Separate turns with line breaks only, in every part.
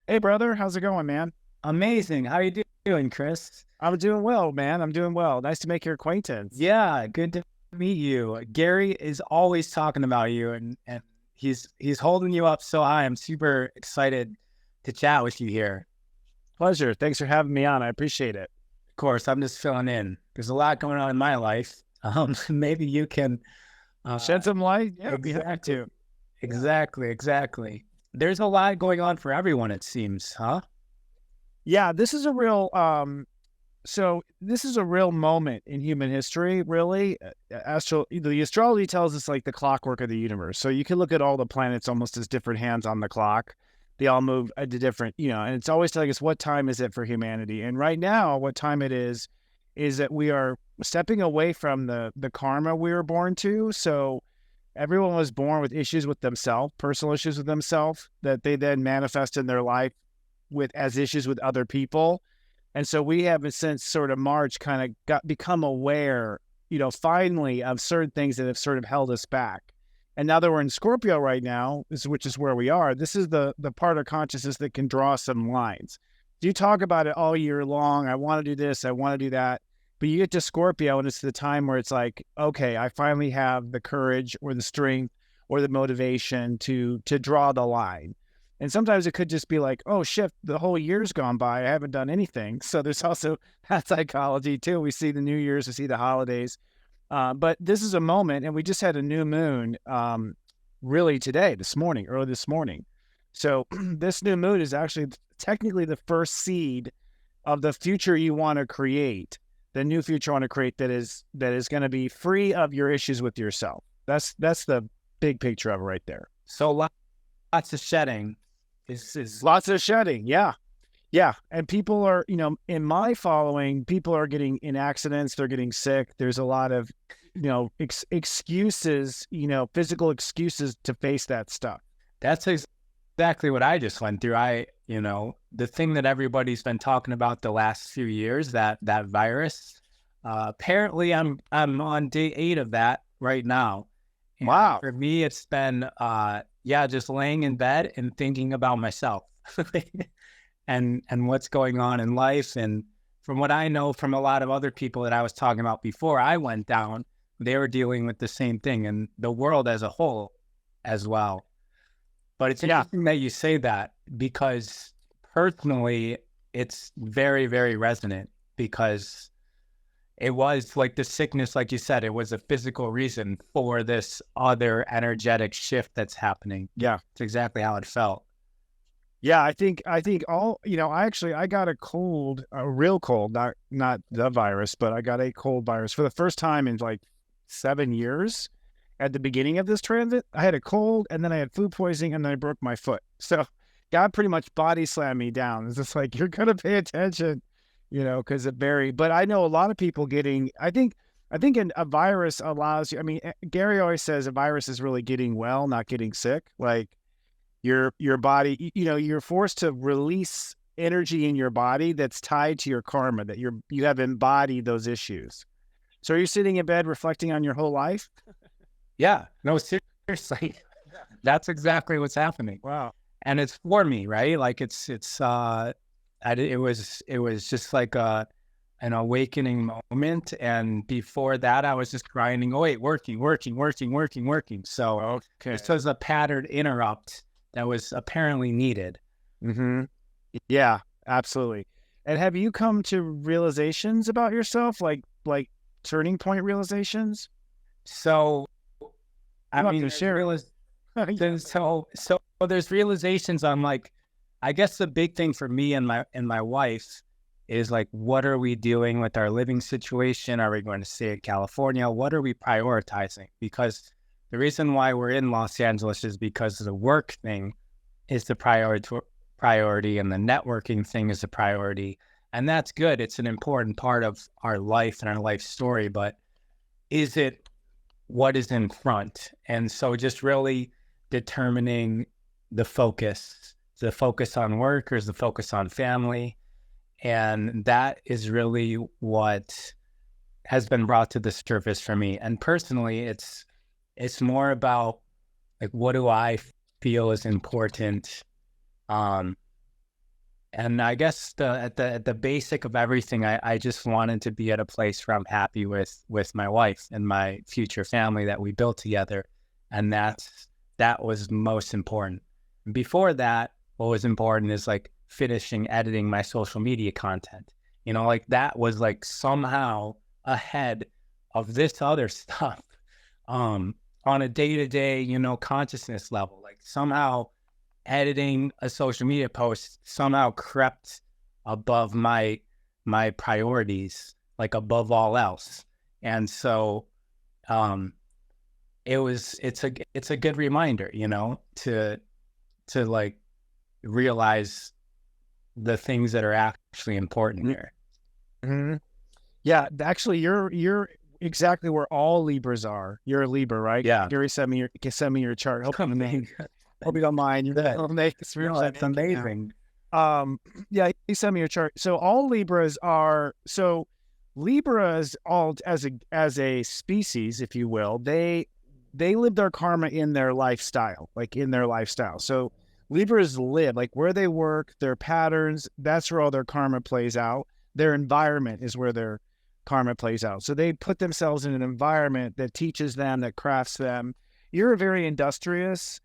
Hey, brother, how's it going, man?
Amazing. How you doing, Chris?
I'm doing well, man. I'm doing well. Nice to make your acquaintance.
Yeah, good to meet you. Gary is always talking about you and he's holding you up so high. I'm super excited to chat with you here.
Pleasure. Thanks for having me on. I appreciate it.
Of course, I'm just filling in. There's a lot going on in my life. Maybe you can
Shed some light? Yeah, we have
exactly,
to.
exactly. There's a lot going on for everyone, it seems, huh?
Yeah, this is a real so this is a real moment in human history, really. The astrology tells us like the clockwork of the universe. So you can look at all the planets almost as different hands on the clock. They all move at a different, and it's always telling us what time is it for humanity. And right now, what time it is that we are stepping away from the karma we were born to. So everyone was born with issues with themselves, personal issues with themselves that they then manifest in their life with as issues with other people. And so we have since sort of March kind of become aware, finally of certain things that have sort of held us back. And now that we're in Scorpio right now, which is where we are, this is the part of consciousness that can draw some lines. You talk about it all year long. I want to do this. I want to do that. But you get to Scorpio and it's the time where it's like, okay, I finally have the courage or the strength or the motivation to draw the line. And sometimes it could just be like, oh shit, the whole year's gone by. I haven't done anything. So there's also that psychology too. We see the New Year's, we see the holidays. But this is a moment, and we just had a new moon really today, early this morning. So this new moon is actually technically the first seed of the future you want to create, the new future you want to create that is going to be free of your issues with yourself. That's the big picture of it right there.
So lots of shedding. Is
Lots of shedding. Yeah. Yeah. And people are, in my following, people are getting in accidents. They're getting sick. There's a lot of, excuses, physical excuses to face that stuff.
That's exactly what I just went through. The thing that everybody's been talking about the last few years, that virus. Apparently, I'm on day 8 of that right now. And
Wow.
for me, it's been just laying in bed and thinking about myself and what's going on in life. And from what I know from a lot of other people that I was talking about before I went down, they were dealing with the same thing, and the world as a whole as well. But it's interesting that you say that, because personally, it's very, very resonant, because it was like the sickness, like you said, it was a physical reason for this other energetic shift that's happening.
Yeah.
It's exactly how it felt.
Yeah, I think all, I got a cold, a real cold, not the virus, but I got a cold virus for the first time in like 7 years. At the beginning of this transit, I had a cold, and then I had food poisoning, and then I broke my foot. So God pretty much body slammed me down. It's just like, you're going to pay attention, because but I know a lot of people I think a virus allows you, Gary always says a virus is really getting well, not getting sick. Like your body, you're forced to release energy in your body that's tied to your karma, that you have embodied those issues. So are you sitting in bed reflecting on your whole life?
Yeah, no, seriously, that's exactly what's happening.
Wow.
And it's for me, right? Like it was just like an awakening moment. And before that, I was just grinding away, working. So
Okay.
this was a pattern interrupt that was apparently needed.
Mm-hmm. Yeah, absolutely. And have you come to realizations about yourself, like turning point realizations?
So, I mean,
Yeah.
so there's realizations on, like, I guess the big thing for me and my wife is like, what are we doing with our living situation? Are we going to stay in California? What are we prioritizing? Because the reason why we're in Los Angeles is because the work thing is the priority, and the networking thing is the priority. And that's good. It's an important part of our life and our life story, but is it what is in front? And so just really determining the focus on work, or is the focus on family? And that is really what has been brought to the surface for me. And personally, it's more about, like, what do I feel is important And I guess at the basic of everything, I just wanted to be at a place where I'm happy with my wife and my future family that we built together. And that was most important. Before that, what was important is like finishing editing my social media content. You know, like that was like somehow ahead of this other stuff on a day-to-day, you know, consciousness level. Like somehow editing a social media post somehow crept above my priorities, like above all else. And so it's a good reminder, you know, to like realize the things that are actually important here.
Mm-hmm. Yeah, actually, you're exactly where all Libras are. You're a Libra, right?
Yeah.
Gary, send me your chart. Hope you don't mind.
It's amazing.
Yeah, he sent me your chart. So all Libras are Libras all as a species, if you will, they live their karma in their lifestyle, like in their lifestyle. So Libras live like where they work, their patterns, that's where all their karma plays out. Their environment is where their karma plays out. So they put themselves in an environment that teaches them, that crafts them. You're a very industrious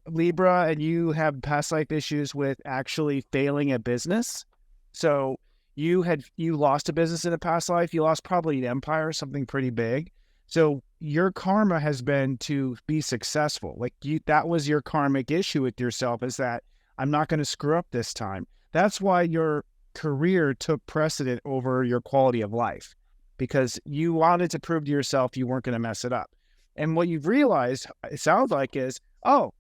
Libra, and you have past life issues with actually failing at business. So you lost a business in a past life. You lost probably an empire, something pretty big. So your karma has been to be successful. Like that was your karmic issue with yourself, is that I'm not going to screw up this time. That's why your career took precedent over your quality of life, because you wanted to prove to yourself you weren't going to mess it up. And what you've realized, it sounds like, is, oh,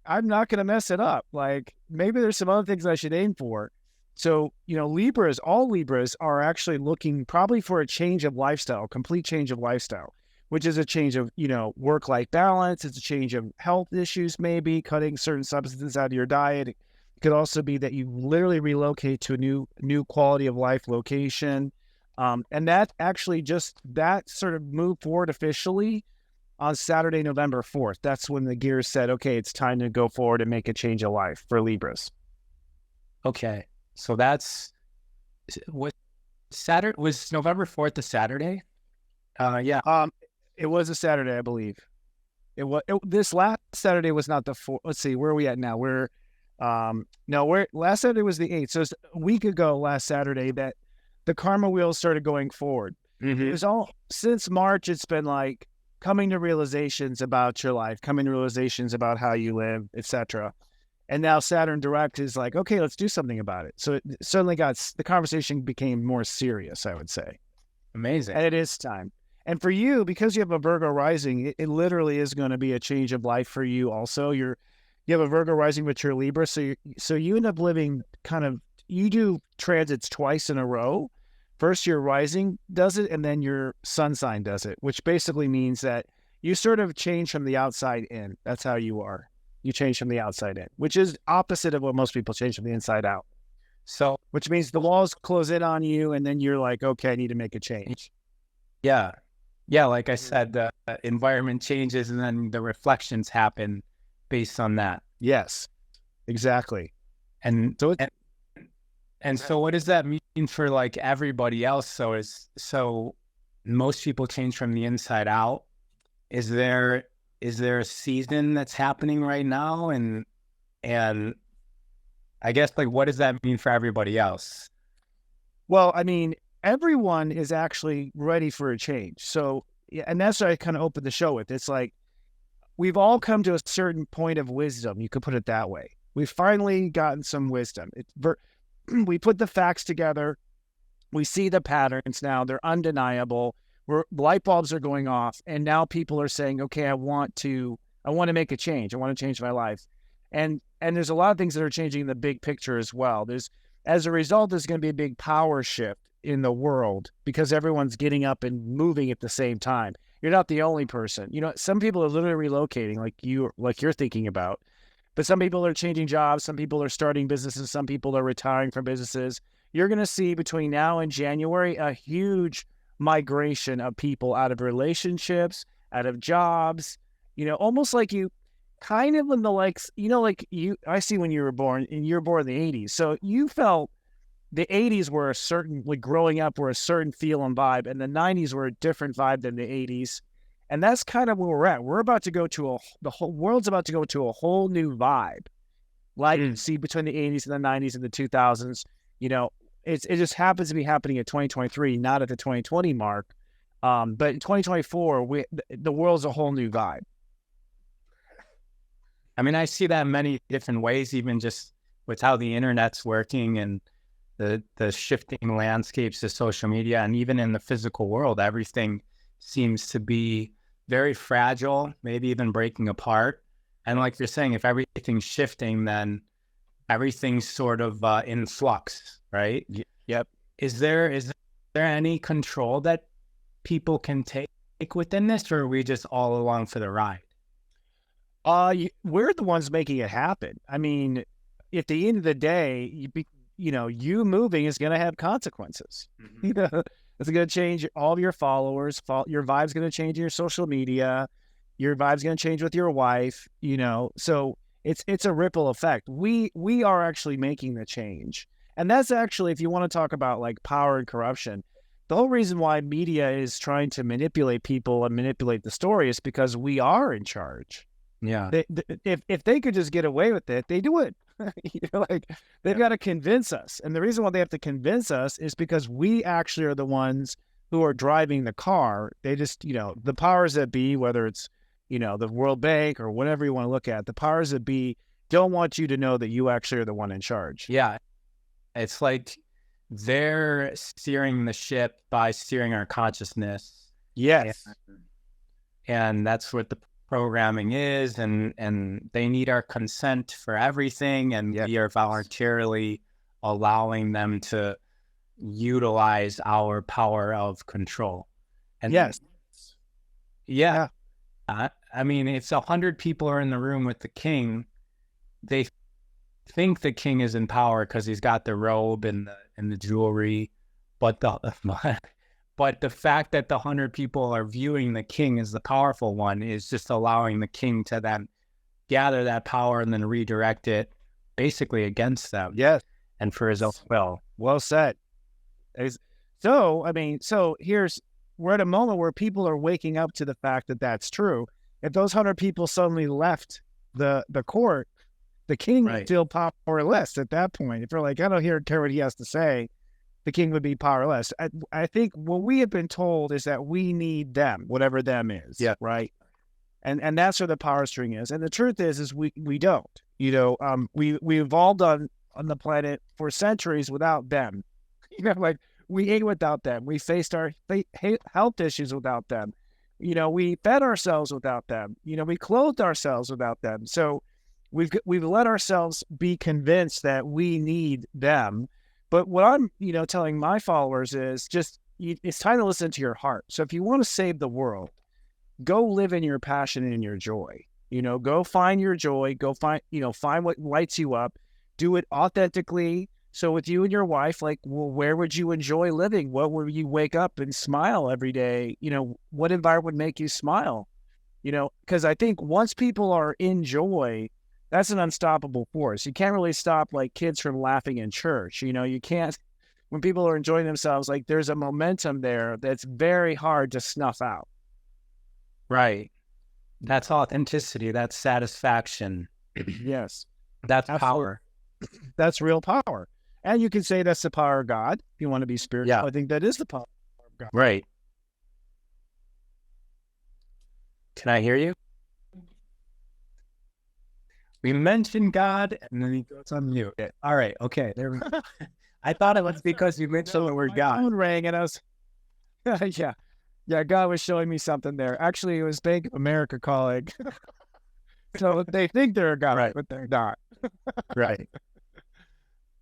I'm not going to mess it up. Like maybe there's some other things I should aim for. So, you know, all Libras are actually looking probably for a change of lifestyle, complete change of lifestyle, which is a change of, you know, work-life balance. It's a change of health issues, maybe cutting certain substances out of your diet. It could also be that you literally relocate to a new quality of life location. And that actually that sort of moved forward officially on Saturday, November 4th. That's when the gears said, okay, it's time to go forward and make a change of life for Libras.
Okay. So was November 4th a Saturday?
Yeah. It was a Saturday, I believe. This last Saturday was not the 4th. Let's see, where are we at now? Last Saturday was the 8th. So it's a week ago last Saturday that the karma wheels started going forward.
Mm-hmm.
It was all since March. It's been like coming to realizations about your life, coming to realizations about how you live, etc. And now Saturn Direct is like, okay, let's do something about it. So it suddenly the conversation became more serious, I would say.
Amazing.
And it is time. And for you, because you have a Virgo rising, it literally is going to be a change of life for you also. You have a Virgo rising with your Libra. So you end up living you do transits twice in a row. First, your rising does it, and then your sun sign does it, which basically means that you sort of change from the outside in. That's how you are. You change from the outside in, which is opposite of what most people change from the inside out. So, which means the walls close in on you, and then you're like, okay, I need to make a change.
Yeah. Yeah, like I said, the environment changes, and then the reflections happen based on that.
Yes, exactly.
And so what does that mean for like everybody else? So most people change from the inside out. Is there a season that's happening right now? And I guess, like, what does that mean for everybody else?
Well, I mean, everyone is actually ready for a change. So, yeah, and that's what I kind of opened the show with. It's like, we've all come to a certain point of wisdom. You could put it that way. We've finally gotten some wisdom. We put the facts together. We see the patterns now. They're undeniable. Light bulbs are going off. And now people are saying, okay, I want to make a change. I want to change my life. And there's a lot of things that are changing in the big picture as well. As a result, there's going to be a big power shift in the world because everyone's getting up and moving at the same time. You're not the only person. You know, some people are literally relocating like you're thinking about. But some people are changing jobs. Some people are starting businesses. Some people are retiring from businesses. You're going to see between now and January a huge migration of people out of relationships, out of jobs, you know, almost like kind of in the like I see when you were born, and you were born in the 80s. So you felt the 80s were a certain, like growing up, were a certain feel and vibe, and the 90s were a different vibe than the 80s. And that's kind of where we're at. We're about to go to the whole world's about to go to a whole new vibe. Like, see, between the 80s and the 90s and the 2000s, it just happens to be happening at 2023, not at the 2020 mark. But in 2024, the world's a whole new vibe.
I mean, I see that in many different ways, even just with how the internet's working and the shifting landscapes of social media, and even in the physical world, everything seems to be very fragile, maybe even breaking apart. And like you're saying, if everything's shifting, then everything's sort of in flux, right?
Yep.
Is there any control that people can take within this, or are we just all along for the ride?
We're the ones making it happen. I mean, at the end of the day, you moving is going to have consequences.
Mm-hmm.
It's going to change all of your followers. Your vibe's going to change in your social media. Your vibe's going to change with your wife. So it's a ripple effect. We are actually making the change, and that's actually, if you want to talk about like power and corruption, the whole reason why media is trying to manipulate people and manipulate the story is because we are in charge.
Yeah.
If they could just get away with it, they do it. Like they've got to convince us. And the reason why they have to convince us is because we actually are the ones who are driving the car. They just, the powers that be, whether it's, the World Bank or whatever you want to look at, the powers that be don't want you to know that you actually are the one in charge.
Yeah. It's like they're steering the ship by steering our consciousness.
Yes.
And that's what the programming is, and they need our consent for everything, and we are voluntarily allowing them to utilize our power of control. And I mean, if 100 people are in the room with the king, they think the king is in power because he's got the robe and the jewelry, but the fact that the 100 people are viewing the king as the powerful one is just allowing the king to then gather that power and then redirect it basically against them.
Yes.
And for his own will.
Well said. So we're at a moment where people are waking up to the fact that that's true. If those 100 people suddenly left the court, the king would feel powerless at that point. If they're like, I don't care what he has to say, the king would be powerless. I think what we have been told is that we need them, whatever them is. Yeah. Right. And that's where the power string is. And the truth is we don't. We evolved on the planet for centuries without them. Like we ate without them. We faced our health issues without them. We fed ourselves without them. We clothed ourselves without them. So we've let ourselves be convinced that we need them. But what I'm, telling my followers is just, it's time to listen to your heart. So if you want to save the world, go live in your passion and in your joy. Go find your joy. Go find what lights you up. Do it authentically. So with you and your wife, like, well, where would you enjoy living? What would you wake up and smile every day? What environment would make you smile? Because I think once people are in joy, that's an unstoppable force. You can't really stop like kids from laughing in church. You can't, when people are enjoying themselves, like there's a momentum there that's very hard to snuff out.
Right. That's authenticity. That's satisfaction.
Yes.
That's power.
That's real power. And you can say that's the power of God. If you want to be spiritual,
yeah.
I think that is the power of God.
Right. Can I hear you? We mentioned God, and then he goes on mute. All right, okay, there we go. I thought it was because you mentioned the word God.
My phone rang, and I was, God was showing me something there. Actually, it was Bank of America calling. So they think they're a God, right, but they're not.
Right.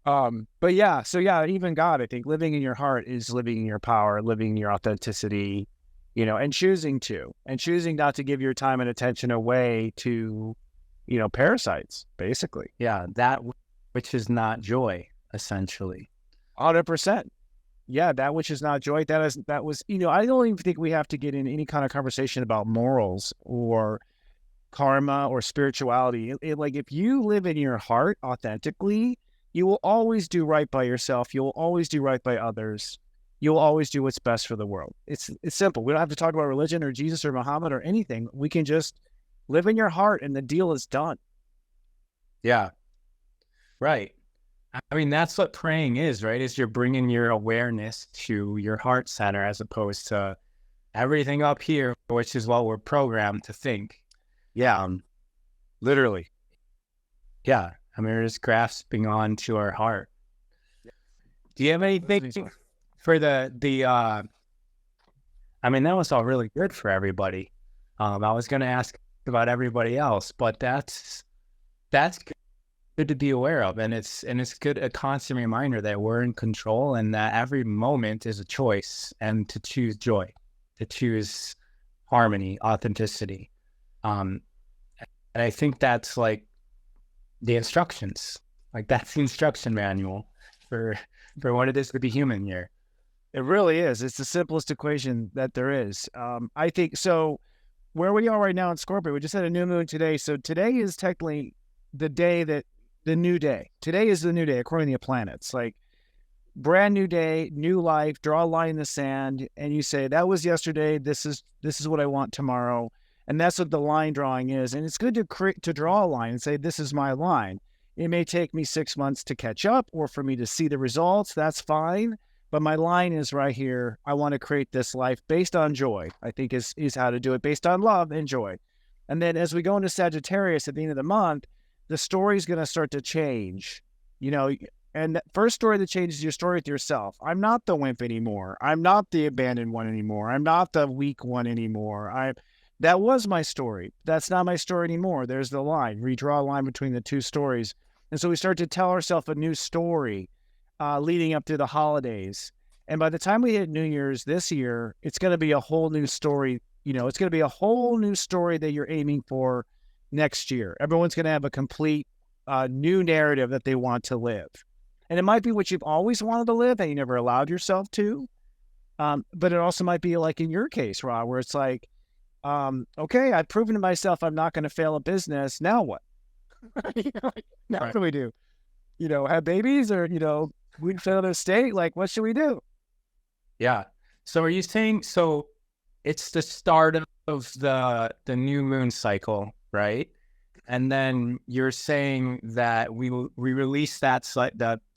But even God, I think living in your heart is living in your power, living in your authenticity, and choosing not to give your time and attention away to parasites, basically.
Yeah, that which is not joy, essentially.
100%. Yeah, that which is not joy. That was, I don't even think we have to get in any kind of conversation about morals or, karma or spirituality. Like if you live in your heart authentically, you will always do right by yourself. You'll always do right by others. You'll always do what's best for the world. It's simple. We don't have to talk about religion or Jesus or Muhammad or anything. We can just live in your heart and the deal is done.
Yeah. Right. I mean, that's what praying is, right? Is you're bringing your awareness to your heart center as opposed to everything up here, which is what we're programmed to think.
Yeah. Literally.
Yeah. I mean, we're just grasping on to our heart. Do you have anything for I mean, that was all really good for everybody. I was going to ask about everybody else, but that's good to be aware of. And it's good, a constant reminder that we're in control and that every moment is a choice, and to choose joy, to choose harmony, authenticity. And I think that's like the instructions, like that's the instruction manual for what it is to be human here.
It really is. It's the simplest equation that there is. I think so. Where we are right now in Scorpio, we just had a new moon today. So today is technically the new day. Today is the new day, according to the planets. Like brand new day, new life, draw a line in the sand, and you say, that was yesterday. This is what I want tomorrow. And that's what the line drawing is. And it's good to draw a line and say, this is my line. It may take me 6 months to catch up or for me to see the results. That's fine. But my line is right here. I want to create this life based on joy, I think is how to do it, based on love and joy. And then as we go into Sagittarius at the end of the month, the story's going to start to change, and the first story that changes is your story with yourself. I'm not the wimp anymore. I'm not the abandoned one anymore. I'm not the weak one anymore. That was my story. That's not my story anymore. There's the line. Redraw a line between the two stories. And so we start to tell ourselves a new story leading up to the holidays. And by the time we hit New Year's this year, it's going to be a whole new story. It's going to be a whole new story that you're aiming for next year. Everyone's going to have a complete new narrative that they want to live. And it might be what you've always wanted to live that you never allowed yourself to. But it also might be like in your case, Ra, where it's like, okay, I've proven to myself I'm not going to fail a business. Now what? Now what do we do? Have babies or, we fit another state? Like, what should we do?
Yeah. So are you saying, so it's the start of the new moon cycle, right? And then you're saying that we release that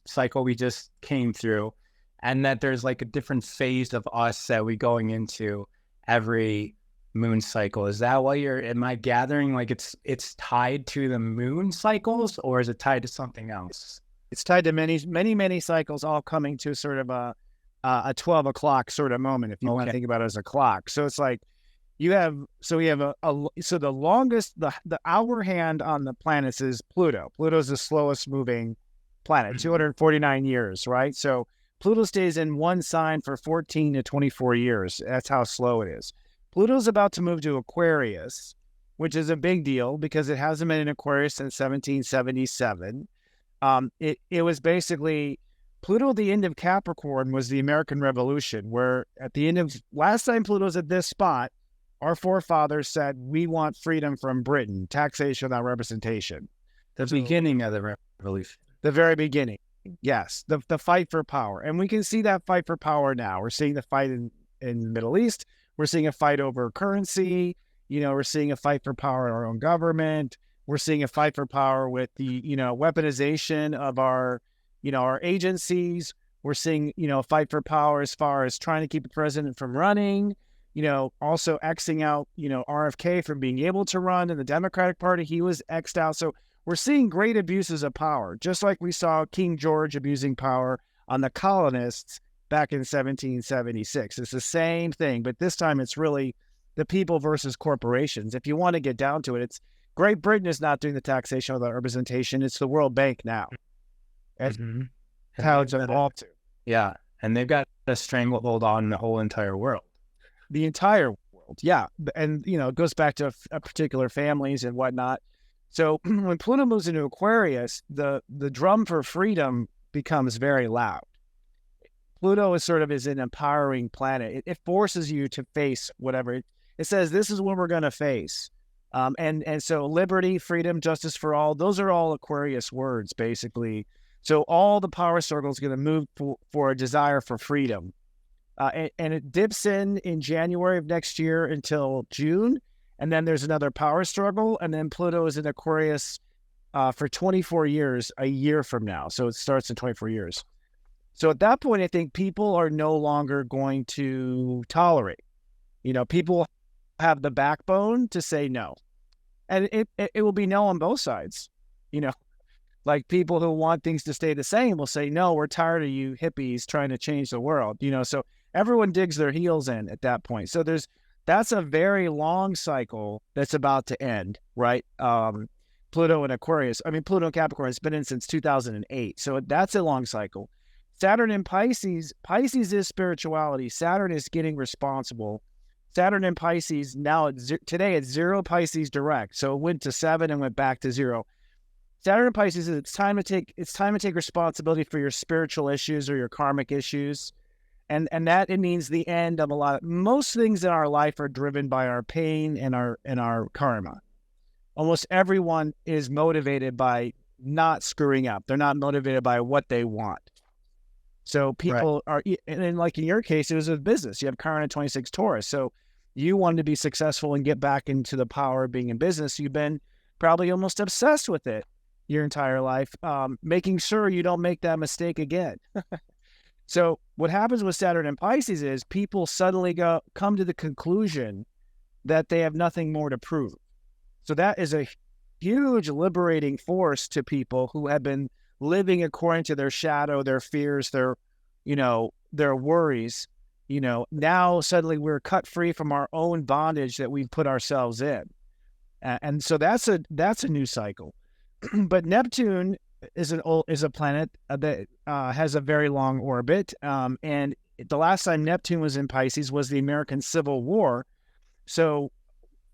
cycle we just came through, and that there's like a different phase of us that we going into every moon cycle. Is that what am I gathering? Like it's tied to the moon cycles, or is it tied to something else?
It's tied to many cycles, all coming to sort of a 12 o'clock sort of moment, if you want to think about it as a clock. So it's like we have the longest, the hour hand on the planets is Pluto. Pluto's the slowest moving planet, 249 years, right? So Pluto stays in one sign for 14 to 24 years. That's how slow it is. Pluto's about to move to Aquarius, which is a big deal because it hasn't been in Aquarius since 1777. It was basically Pluto at the end of Capricorn was the American Revolution, where at the end of last time Pluto's at this spot, our forefathers said, we want freedom from Britain, taxation without representation.
The beginning of the revolution.
The very beginning. Yes. The fight for power. And we can see that fight for power now. We're seeing the fight in the Middle East. We're seeing a fight over currency. We're seeing a fight for power in our own government. We're seeing a fight for power with the, weaponization of our agencies. We're seeing, a fight for power as far as trying to keep the president from running, also Xing out, RFK from being able to run in the Democratic Party. He was X'd out. So we're seeing great abuses of power, just like we saw King George abusing power on the colonists back in 1776. It's the same thing, but this time it's really the people versus corporations. If you want to get down to it, it's Great Britain is not doing the taxation without representation. It's the World Bank now. That's how it's evolved to.
Yeah. And they've got a stranglehold on the whole entire world.
The entire world. Yeah. And, it goes back to a particular families and whatnot. So when Pluto moves into Aquarius, the drum for freedom becomes very loud. Pluto is an empowering planet. It forces you to face whatever. It says, this is what we're going to face. And so liberty, freedom, justice for all, those are all Aquarius words, basically. So all the power circle is going to move for a desire for freedom. And it dips in January of next year until June. And then there's another power struggle. And then Pluto is in Aquarius for 24 years, a year from now. So it starts in 24 years. So at that point, I think people are no longer going to tolerate. People have the backbone to say no. And it will be no on both sides. Like people who want things to stay the same will say, no, we're tired of you hippies trying to change the world. So everyone digs their heels in at that point. So that's a very long cycle that's about to end, right? Pluto and Aquarius. I mean, Pluto and Capricorn has been in since 2008. So that's a long cycle. Saturn in Pisces. Pisces is spirituality. Saturn is getting responsible. Saturn in Pisces now today it's 0 Pisces direct. So it went to 7 and went back to 0. Saturn in Pisces is it's time to take responsibility for your spiritual issues or your karmic issues. And that it means the end of most things in our life are driven by our pain and our karma. Almost everyone is motivated by not screwing up. They're not motivated by what they want. So people are, and like in your case, it was a business. You have Chiron 26 Taurus. So you wanted to be successful and get back into the power of being in business. You've been probably almost obsessed with it your entire life, making sure you don't make that mistake again. So what happens with Saturn and Pisces is people suddenly come to the conclusion that they have nothing more to prove. So that is a huge liberating force to people who have been living according to their shadow, their fears, their worries. Now suddenly we're cut free from our own bondage that we've put ourselves in. And so that's a new cycle. But Neptune is a planet that has a very long orbit. And the last time Neptune was in Pisces was the American Civil War. So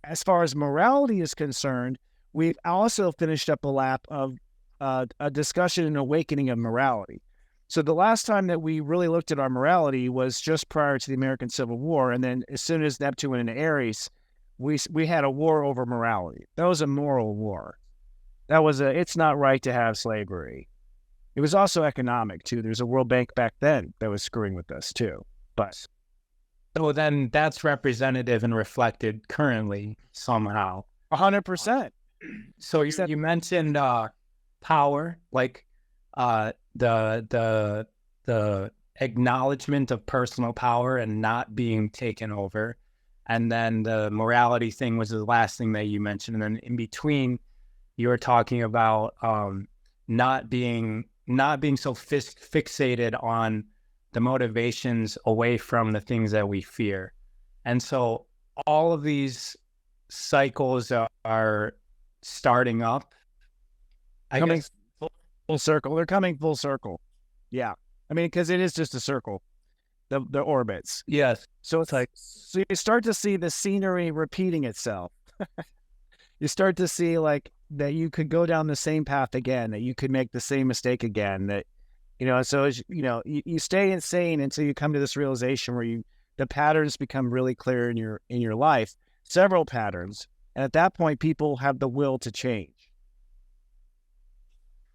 as far as morality is concerned, we've also finished up a lap of a discussion and awakening of morality. So the last time that we really looked at our morality was just prior to the American Civil War. And then as soon as Neptune went into Aries, we had a war over morality. That was a moral war. That was it's not right to have slavery. It was also economic too. There's a World Bank back then that was screwing with us too. But
so then that's representative and reflected currently somehow.
100%.
So you mentioned power, like the acknowledgement of personal power and not being taken over, and then the morality thing was the last thing that you mentioned, and then in between you were talking about not being so fixated on the motivations away from the things that we fear. And so all of these cycles are starting up. I guess
full circle. They're coming full circle. Yeah. I mean, because it is just a circle, the orbits.
Yes.
So it's like, so you start to see the scenery repeating itself. You start to see like that you could go down the same path again, that you could make the same mistake again, that, so as you stay insane until you come to this realization where the patterns become really clear in your life, several patterns. And at that point, people have the will to change.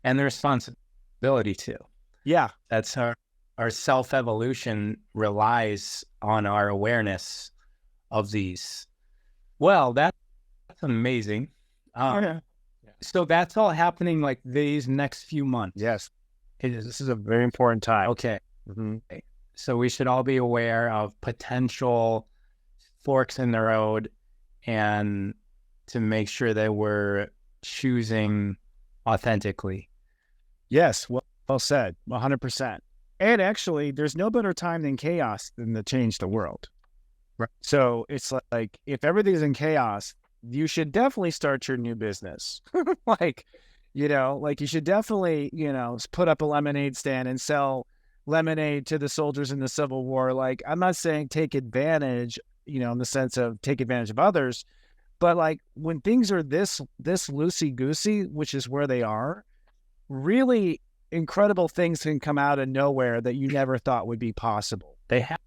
And the responsibility too.
Yeah.
That's our self-evolution relies on our awareness of these. Well, that's amazing.
Yeah.
So that's all happening like these next few months.
Yes. This is a very important time.
Okay.
Mm-hmm.
So we should all be aware of potential forks in the road and to make sure that we're choosing authentically.
Yes. Well said. 100%. And actually, there's no better time than chaos than to change the world. Right. So it's like, if everything's in chaos, you should definitely start your new business. Like you should definitely, put up a lemonade stand and sell lemonade to the soldiers in the Civil War. Like, I'm not saying take advantage, in the sense of take advantage of others, but like when things are this loosey-goosey, which is where they are, really incredible things can come out of nowhere that you never thought would be possible.
They have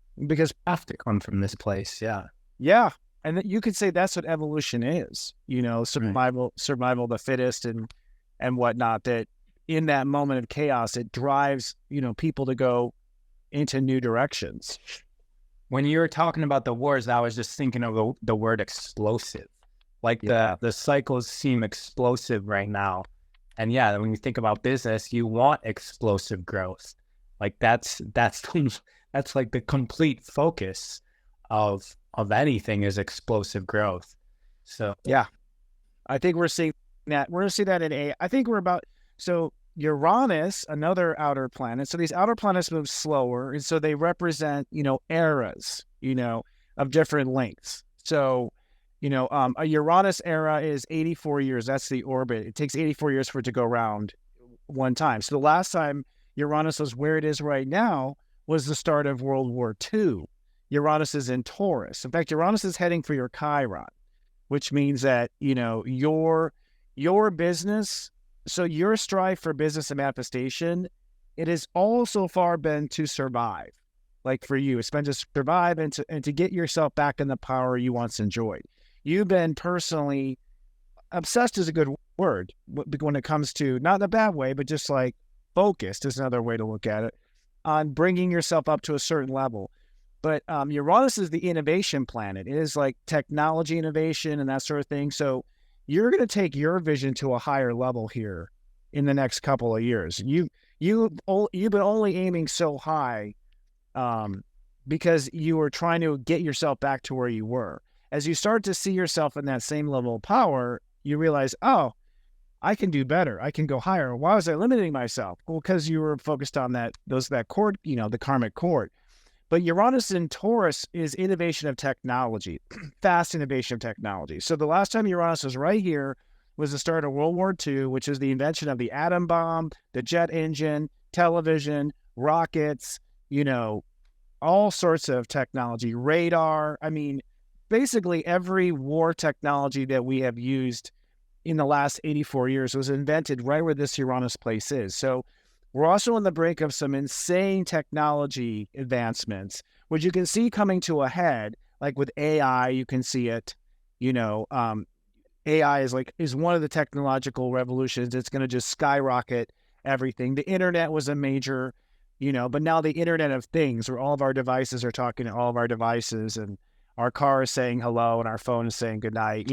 to come from this place. Yeah.
Yeah. And you could say that's what evolution is, survival of the fittest and whatnot, that in that moment of chaos, it drives, people to go into new directions.
When you were talking about the wars, I was just thinking of the word explosive. Like the cycles seem explosive right now. And yeah, when you think about business, you want explosive growth. Like that's like the complete focus of anything is explosive growth. So
yeah, I think we're seeing that. We're going to see that I think we're about, so Uranus, another outer planet. So these outer planets move slower. And so they represent, eras, of different lengths. So, a Uranus era is 84 years. That's the orbit. It takes 84 years for it to go around one time. So the last time Uranus was where it is right now was the start of World War II. Uranus is in Taurus. In fact, Uranus is heading for your Chiron, which means that, your business, so your strive for business and manifestation, it has all so far been to survive. Like for you, it's been to survive and to get yourself back in the power you once enjoyed. You've been personally obsessed is a good word when it comes to, not in a bad way, but just like focused is another way to look at it, on bringing yourself up to a certain level. But Uranus is the innovation planet. It is like technology innovation and that sort of thing. So you're going to take your vision to a higher level here in the next couple of years. You've been only aiming so high because you were trying to get yourself back to where you were. As you start to see yourself in that same level of power, you realize, oh, I can do better. I can go higher. Why was I limiting myself? Well, because you were focused on that chord, the karmic chord. But Uranus in Taurus is innovation of technology, fast innovation of technology. So the last time Uranus was right here was the start of World War II, which is the invention of the atom bomb, the jet engine, television, rockets, all sorts of technology, radar. I mean, basically every war technology that we have used in the last 84 years was invented right where this Uranus place is. So we're also on the brink of some insane technology advancements, which you can see coming to a head, like with AI, you can see it, AI is one of the technological revolutions. It's going to just skyrocket everything. The internet was a major, but now the internet of things, where all of our devices are talking to all of our devices, and our car is saying hello and our phone is saying goodnight,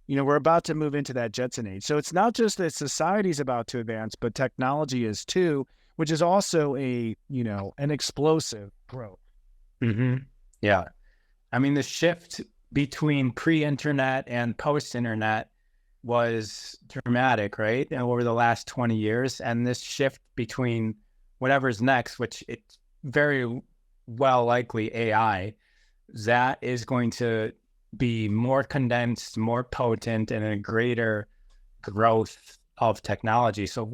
we're about to move into that Jetson age. So it's not just that society's about to advance, but technology is too, which is also an explosive growth.
Mm-hmm. Yeah. I mean, the shift between pre-internet and post-internet was dramatic, right? And over the last 20 years. And this shift between whatever's next, which it's very well likely AI, that is going to be more condensed, more potent, and a greater growth of technology. So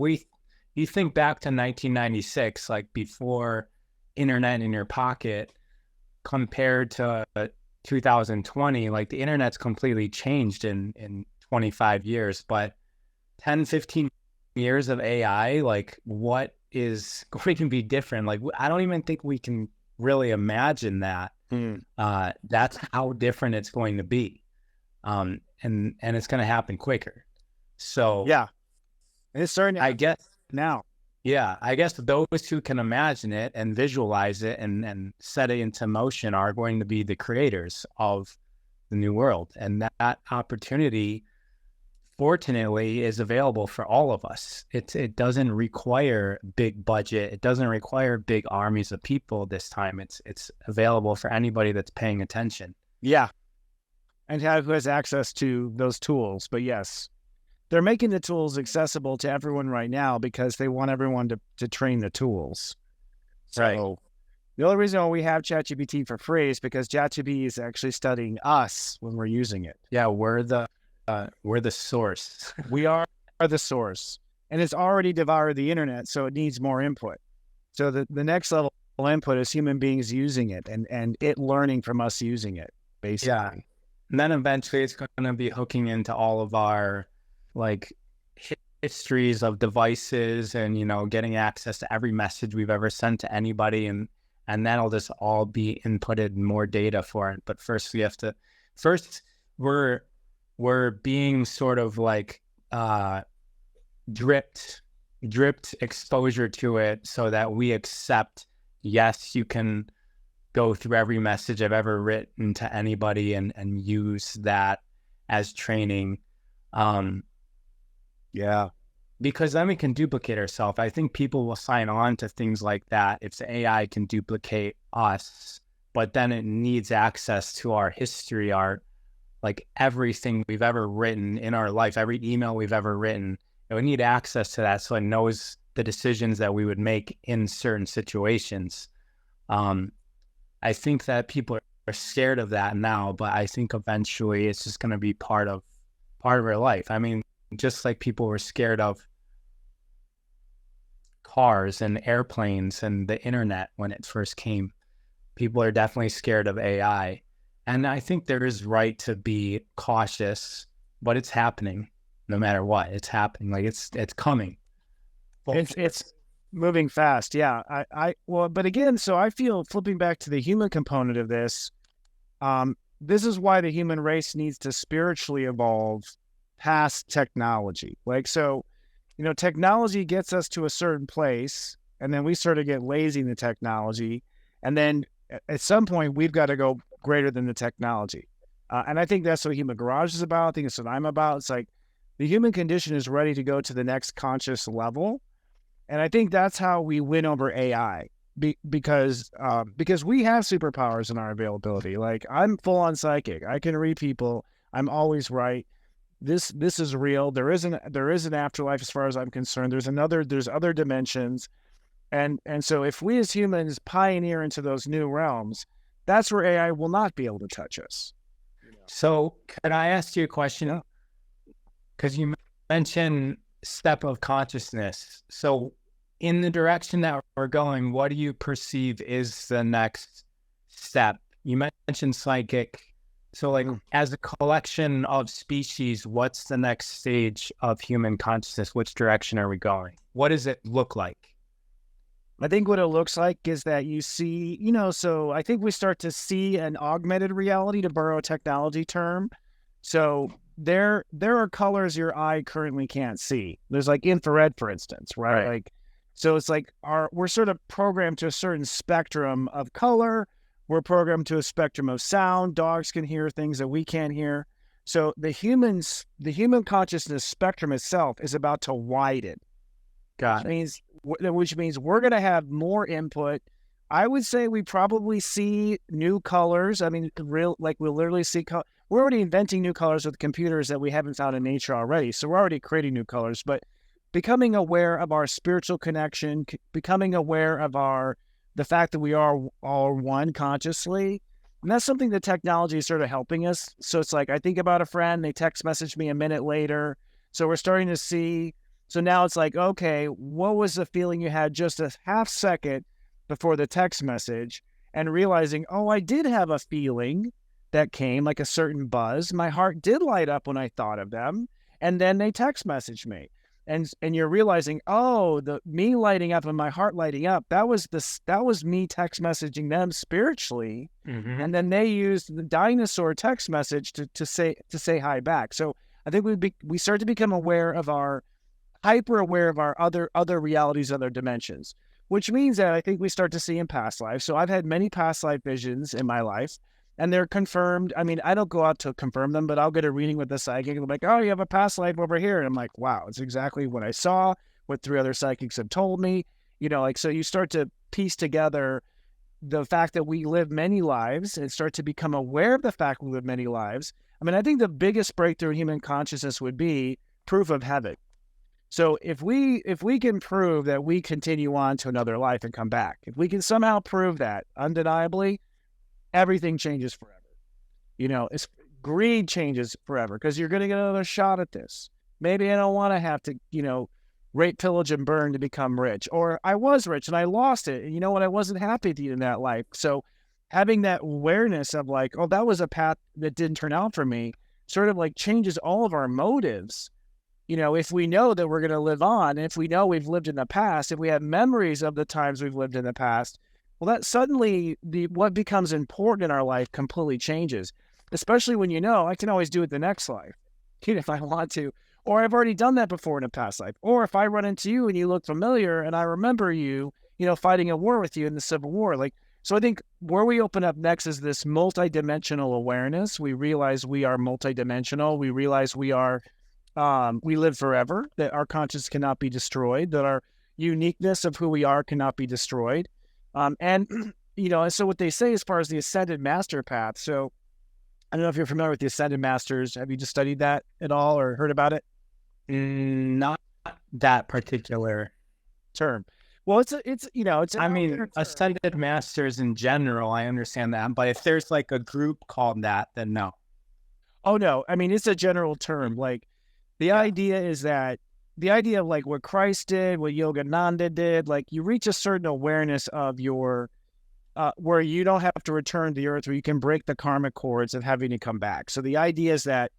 you think back to 1996, like before internet in your pocket, compared to 2020, like the internet's completely changed in 25 years, but 10, 15 years of AI, like what is going to be different? Like, I don't even think we can really imagine that. That's how different it's going to be. And it's going to happen quicker. So
yeah, and it's starting,
I guess
now.
Yeah, I guess those who can imagine it and visualize it and set it into motion are going to be the creators of the new world. And that opportunity, fortunately, is available for all of us. It doesn't require big budget. It doesn't require big armies of people this time. It's available for anybody that's paying attention.
Yeah. And who has access to those tools. But yes, they're making the tools accessible to everyone right now because they want everyone to train the tools. So
right.
The only reason why we have ChatGPT for free is because ChatGPT is actually studying us when we're using it.
Yeah, we're the source.
We are the source. And it's already devoured the internet, so it needs more input. So the next level input is human beings using it and it learning from us using it, basically.
Yeah. And then eventually it's going to be hooking into all of our like histories of devices and, getting access to every message we've ever sent to anybody. And that'll just all be inputted more data for it. But first we have to First, we're being sort of like dripped exposure to it so that we accept, yes, you can go through every message I've ever written to anybody and use that as training.
Yeah.
Because then we can duplicate ourselves. I think people will sign on to things like that if the AI can duplicate us, but then it needs access to our history, our like everything we've ever written in our life, every email we've ever written. It would need access to that so it knows the decisions that we would make in certain situations. I think that people are scared of that now, but I think eventually it's just going to be part of our life. I mean, just like people were scared of cars and airplanes and the internet when it first came, people are definitely scared of AI. And I think there is right to be cautious, but it's happening no matter what. It's happening. Like it's coming.
It's moving fast. Yeah. Well, but again, so I feel flipping back to the human component of this, this is why the human race needs to spiritually evolve past technology. Like, so, you know, technology gets us to a certain place, and then we sort of get lazy in the technology. And then at some point, we've got to go greater than the technology. And I think that's what Human Garage is about. I think it's what I'm about. It's like the human condition is ready to go to the next conscious level. And I think that's how we win over AI, because we have superpowers in our availability. Like, I'm full on psychic. I can read people. I'm always right. This is real. There is an afterlife as far as I'm concerned. There's other dimensions. And so if we as humans pioneer into those new realms, that's where AI will not be able to touch us.
So could I ask you a question? Because you mentioned step of consciousness. So in the direction that we're going, what do you perceive is the next step? You mentioned psychic. So like as a collection of species, what's the next stage of human consciousness? Which direction are we going? What does it look like?
I think what it looks like is that you see, you know, so I think we start to see an augmented reality, to borrow a technology term. So there are colors your eye currently can't see. There's like infrared, for instance, right? Like, so it's like we're sort of programmed to a certain spectrum of color. We're programmed to a spectrum of sound. Dogs can hear things that we can't hear. So the human consciousness spectrum itself is about to widen. Which means we're going to have more input. I would say we probably see new colors. I mean, we'll literally see we're already inventing new colors with computers that we haven't found in nature already. So we're already creating new colors, but becoming aware of our spiritual connection, becoming aware of the fact that we are all one consciously. And that's something that technology is sort of helping us. So it's like, I think about a friend, they text message me a minute later. So we're starting to see. So now it's like, okay, what was the feeling you had just a half second before the text message? And realizing, oh, I did have a feeling that came, like a certain buzz. My heart did light up when I thought of them. And then they text messaged me. And you're realizing, oh, me lighting up and my heart lighting up, that was me text messaging them spiritually. Mm-hmm. And then they used the dinosaur text message to say hi back. So I think we start to become hyper aware of our other realities, other dimensions, which means that I think we start to see in past lives. So I've had many past life visions in my life, and they're confirmed. I mean, I don't go out to confirm them, but I'll get a reading with the psychic and I'm like, oh, you have a past life over here. And I'm like, wow, it's exactly what I saw, what 3 other psychics have told me, you know, like, so you start to piece together the fact that we live many lives and start to become aware of the fact we live many lives. I mean, I think the biggest breakthrough in human consciousness would be proof of heaven. So if we can prove that we continue on to another life and come back, if we can somehow prove that undeniably, everything changes forever. You know, greed changes forever because you're going to get another shot at this. Maybe I don't want to have to, you know, rape, pillage, and burn to become rich. Or I was rich and I lost it. And you know what? I wasn't happy in that life. So having that awareness of like, oh, that was a path that didn't turn out for me, sort of like changes all of our motives. You know, if we know that we're going to live on, and if we know we've lived in the past, if we have memories of the times we've lived in the past, well, that suddenly what becomes important in our life completely changes. especially when you know I can always do it the next life, if I want to, or I've already done that before in a past life. Or if I run into you and you look familiar and I remember you, fighting a war with you in the Civil War. Like, so I think where we open up next is this multidimensional awareness. We realize we are multidimensional. We realize we live forever, that our conscience cannot be destroyed, that our uniqueness of who we are cannot be destroyed. And so what they say as far as the ascended master path. So I don't know if you're familiar with the ascended masters. Have you just studied that at all or heard about it?
Not that particular
term. Well, it's
I mean, ascended masters in general, I understand that. But if there's like a group called that, then no.
Oh, no. I mean, it's a general term. Like, the idea is that the idea of like what Christ did, what Yogananda did, like you reach a certain awareness of your, where you don't have to return to the earth, where you can break the karmic cords of having to come back. So the idea is that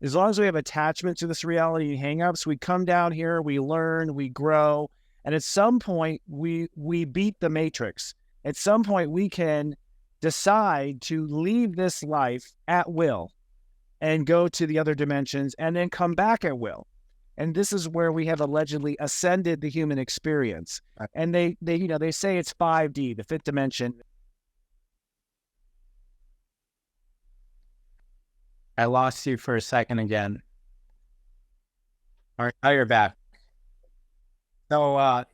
as long as we have attachment to this reality and hangups, we come down here, we learn, we grow. And at some point we beat the matrix. At some point we can decide to leave this life at will and go to the other dimensions and then come back at will. And this is where we have allegedly ascended the human experience. And they say it's 5D, the fifth dimension.
I lost you for a second again. All right, now you're back. So,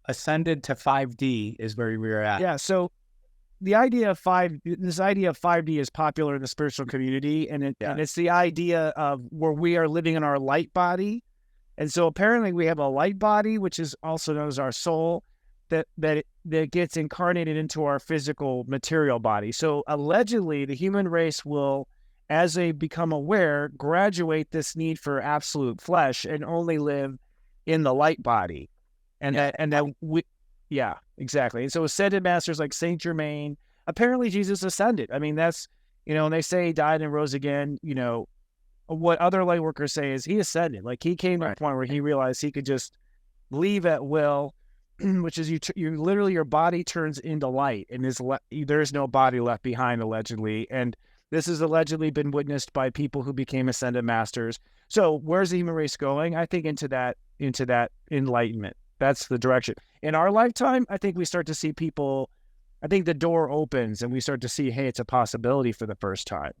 ascended to 5D is where we were at.
Yeah, so the idea of 5D is popular in the spiritual community, and it's the idea of where we are living in our light body. And so apparently we have a light body, which is also known as our soul, that gets incarnated into our physical material body. So allegedly the human race will, as they become aware, graduate this need for absolute flesh and only live in the light body. Exactly. And so ascended masters like Saint Germain, apparently Jesus ascended. I mean, that's, and they say he died and rose again. What other light workers say is he ascended. Like he came to a point where he realized he could just leave at will, which is you literally, your body turns into light and there's no body left behind, allegedly. And this has allegedly been witnessed by people who became ascended masters. So where's the human race going? I think into that enlightenment. That's the direction. In our lifetime, I think we start to see people, I think the door opens and we start to see, hey, it's a possibility for the first time.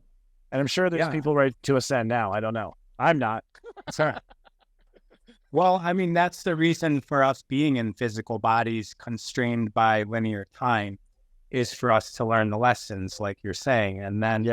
And I'm sure there's people ready to ascend now. I don't know. I'm not.
Sorry. Well, I mean, that's the reason for us being in physical bodies constrained by linear time, is for us to learn the lessons, like you're saying. And then,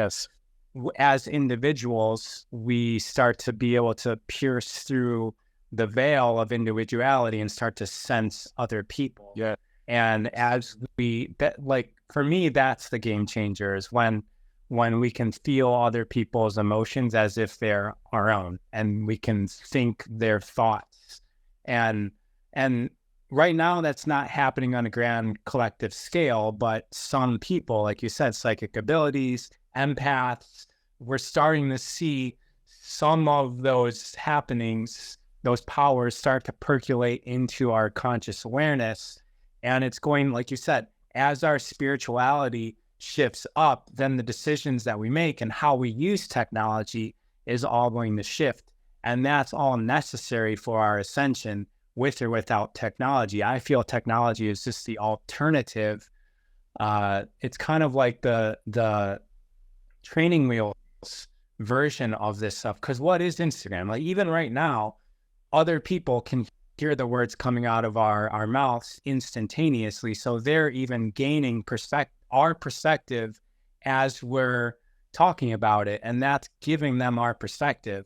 as individuals, we start to be able to pierce through the veil of individuality and start to sense other people.
Yeah.
And as for me, that's the game changer, is when we can feel other people's emotions as if they're our own, and we can think their thoughts. And right now that's not happening on a grand collective scale, but some people, like you said, psychic abilities, empaths, we're starting to see some of those happenings, those powers start to percolate into our conscious awareness. And it's going, like you said, as our spirituality shifts up, then the decisions that we make and how we use technology is all going to shift. And that's all necessary for our ascension, with or without technology. I feel technology is just the alternative. It's kind of like the training wheels version of this stuff. Because what is Instagram? Like, even right now, other people can hear the words coming out of our mouths instantaneously. So they're even gaining our perspective as we're talking about it. And that's giving them our perspective.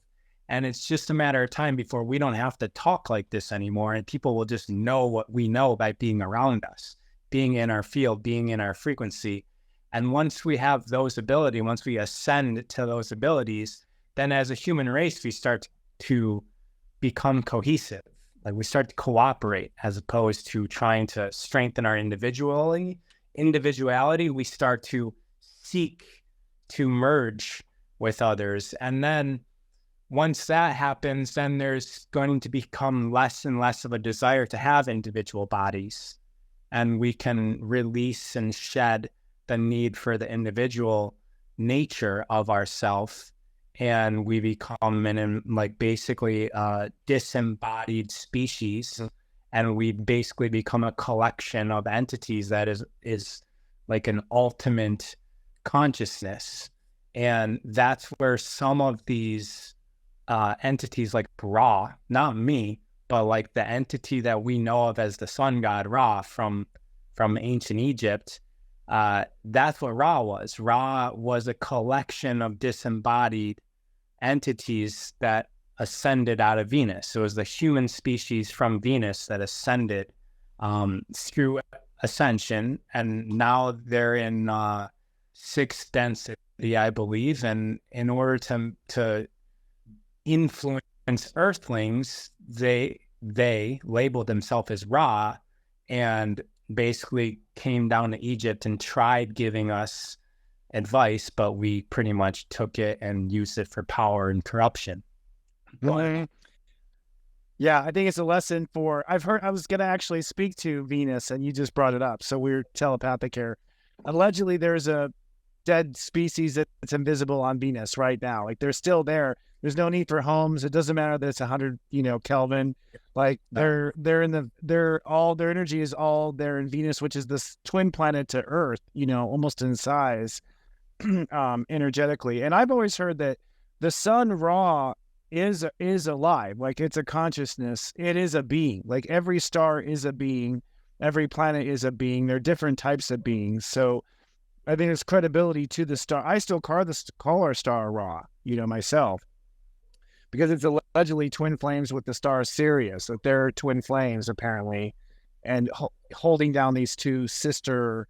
And it's just a matter of time before we don't have to talk like this anymore. And people will just know what we know by being around us, being in our field, being in our frequency. And once we have those abilities, once we ascend to those abilities, then as a human race, we start to become cohesive. Like, we start to cooperate as opposed to trying to strengthen our individuality. We start to seek to merge with others. And then once that happens, then there's going to become less and less of a desire to have individual bodies. And we can release and shed the need for the individual nature of ourself, and we become like basically a disembodied species, and we basically become a collection of entities that is like an ultimate consciousness. And that's where some of these entities like Ra, not me, but like the entity that we know of as the sun god Ra from ancient Egypt, that's what Ra was. Ra was a collection of disembodied entities that ascended out of Venus. So it was the human species from Venus that ascended through Ascension, and now they're in sixth density, I believe. And in order to influence Earthlings, they labeled themselves as Ra, and basically came down to Egypt and tried giving us advice, but we pretty much took it and used it for power and corruption.
Yeah, I think it's a lesson for, I was going to actually speak to Venus and you just brought it up. So we're telepathic here. Allegedly, there's a dead species that's invisible on Venus right now. Like they're still there. There's no need for homes. It doesn't matter that it's 100, Kelvin. Like their energy is all there in Venus, which is this twin planet to Earth, almost in size, energetically. And I've always heard that the sun Ra is alive. Like it's a consciousness. It is a being. Like every star is a being. Every planet is a being. They're different types of beings. So I think there's credibility to the star. I still call our star Ra, myself, because it's allegedly twin flames with the star Sirius. That they're twin flames apparently, and holding down these two sister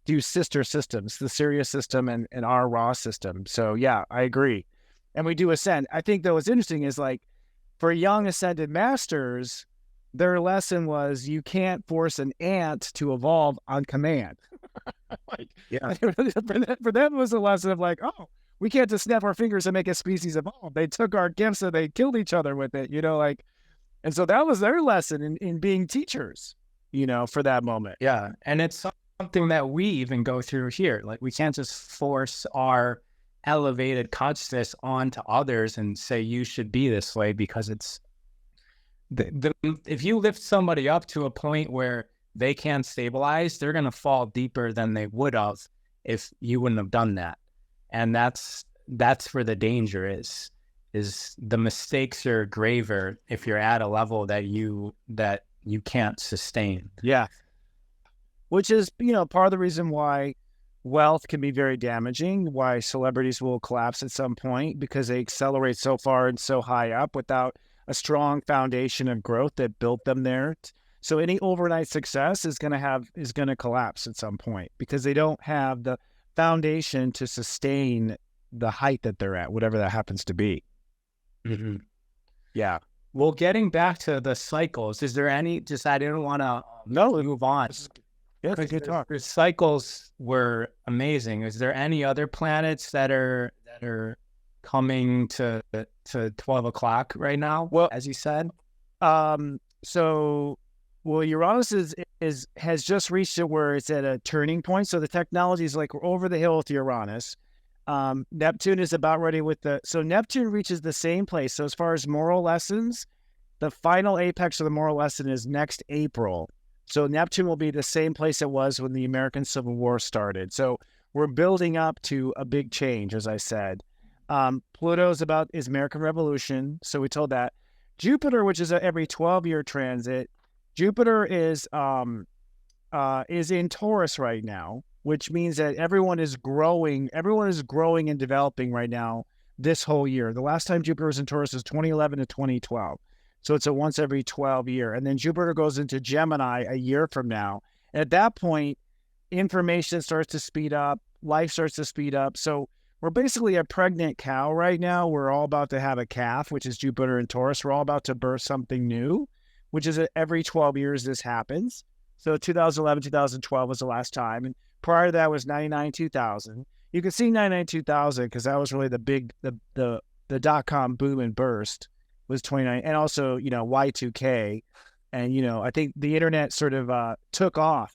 systems, the Sirius system and our Ra system. So yeah, I agree. And we do ascend. I think though what's interesting is like for young ascended masters, their lesson was you can't force an ant to evolve on command. Like, yeah, for them it was a lesson of like, oh, we can't just snap our fingers and make a species evolve. They took our gifts and they killed each other with it, and so that was their lesson in being teachers, for that moment.
Yeah. And it's something that we even go through here. Like we can't just force our elevated consciousness onto others and say you should be this way, because it's if you lift somebody up to a point where they can't stabilize, they're going to fall deeper than they would have if you wouldn't have done that. And that's where the danger is the mistakes are graver if you're at a level that you can't sustain.
Yeah. Which is, part of the reason why wealth can be very damaging, why celebrities will collapse at some point, because they accelerate so far and so high up without a strong foundation of growth that built them there. So any overnight success is going to collapse at some point because they don't have the foundation to sustain the height that they're at, whatever that happens to be.
Mm-hmm.
Yeah.
Well, getting back to the cycles, is there any, I didn't want to move on.
Yeah, good talk.
The cycles were amazing. Is there any other planets that are coming to 12 o'clock right now? Well, as you said,
Uranus has just reached it where it's at a turning point. So the technology is like we're over the hill with Uranus. Neptune is about ready so Neptune reaches the same place. So as far as moral lessons, the final apex of the moral lesson is next April. So Neptune will be the same place it was when the American Civil War started. So we're building up to a big change, as I said. Pluto is American Revolution. So we told that. Jupiter, which is every 12-year transit, Jupiter is in Taurus right now, which means that everyone is growing and developing right now this whole year. The last time Jupiter was in Taurus was 2011 to 2012. So it's a once every 12 year. And then Jupiter goes into Gemini a year from now. And at that point, information starts to speed up, life starts to speed up. So we're basically a pregnant cow right now. We're all about to have a calf, which is Jupiter and Taurus. We're all about to birth something new, which is every 12 years this happens. So 2011, 2012 was the last time. And prior to that was 99, 2000. You can see 99, 2000 because that was really the big, the dot-com boom and burst was 29. And also, Y2K. And, I think the internet sort of took off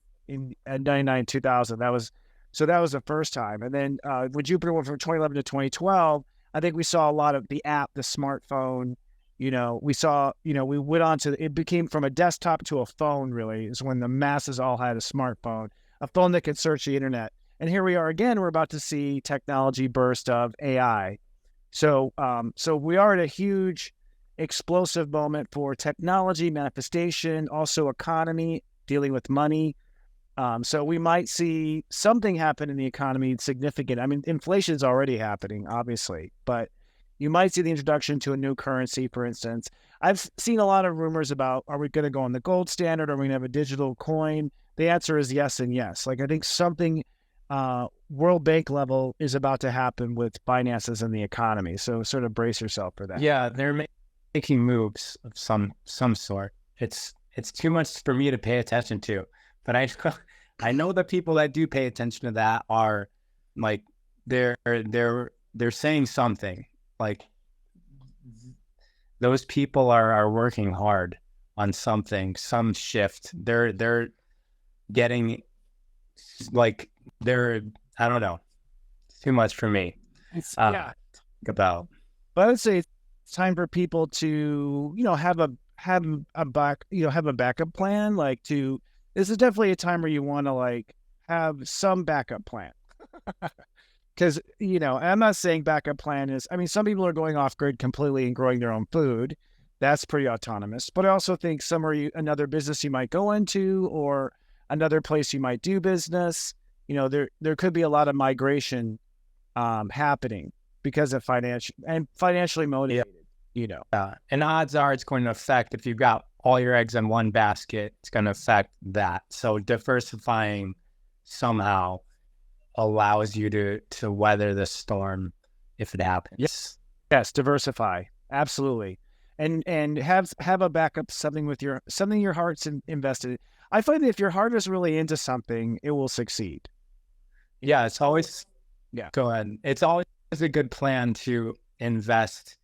at 99, 2000. That was So that was the first time. And then when Jupiter went from 2011 to 2012, I think we saw a lot of the app, the smartphone. We saw, we went on to, it became from a desktop to a phone, really, is when the masses all had a smartphone, a phone that could search the internet. And here we are again, we're about to see technology burst of AI. So we are at a huge explosive moment for technology, manifestation, also economy, dealing with money. So we might see something happen in the economy significant. I mean, inflation is already happening, obviously, but you might see the introduction to a new currency, for instance. I've seen a lot of rumors about, are we going to go on the gold standard? Are we going to have a digital coin? The answer is yes and yes. Like, I think something World Bank level is about to happen with finances and the economy. So sort of brace yourself for that.
Yeah, they're making moves of some sort. It's too much for me to pay attention to, but I know the people that do pay attention to that are like they're saying something. Like, those people are working hard on something, some shift. They're getting like I don't know. It's too much for me.
Yeah.
About.
But I would say it's time for people to, have a backup plan. This is definitely a time where you want to have some backup plan. Because, I'm not saying backup plan is, some people are going off grid completely and growing their own food. That's pretty autonomous. But I also think another business you might go into, or another place you might do business, there could be a lot of migration happening because of financially motivated,
And odds are it's going to affect, if you've got all your eggs in one basket, it's going to affect that. So diversifying somehow allows you to weather the storm if it happens.
Yes, diversify. Absolutely. And have a backup, something your heart's invested in. I find that if your heart is really into something, it will succeed.
Yeah, it's always go ahead. It's always a good plan to invest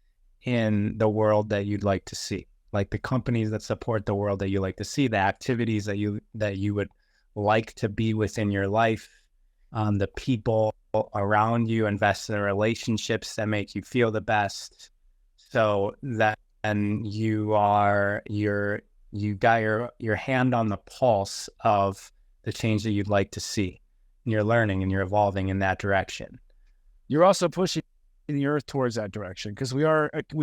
in the world that you'd like to see. Like the companies that support the world that you like to see, the activities that you would like to be within your life. The people around you, invest in the relationships that make you feel the best, so that you got your hand on the pulse of the change that you'd like to see, and you're learning and you're evolving in that direction.
You're also pushing the earth towards that direction, because we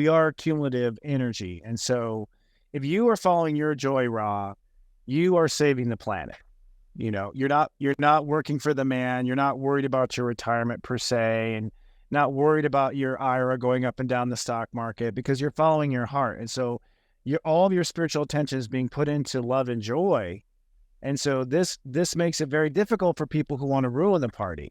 are cumulative energy, and so if you are following your joy, Ra, you are saving the planet. You're not working for the man. You're not worried about your retirement per se, and not worried about your IRA going up and down the stock market, because you're following your heart. And so all of your spiritual attention is being put into love and joy. And so this makes it very difficult for people who want to ruin the party.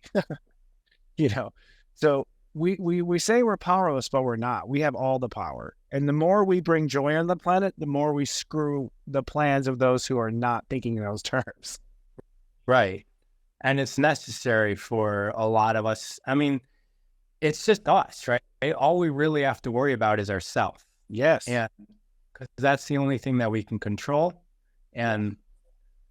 So we say we're powerless, but we're not. We have all the power. And the more we bring joy on the planet, the more we screw the plans of those who are not thinking in those terms.
Right. And it's necessary for a lot of us. It's just us, right? All we really have to worry about is ourselves.
Yes.
And because that's the only thing that we can control. And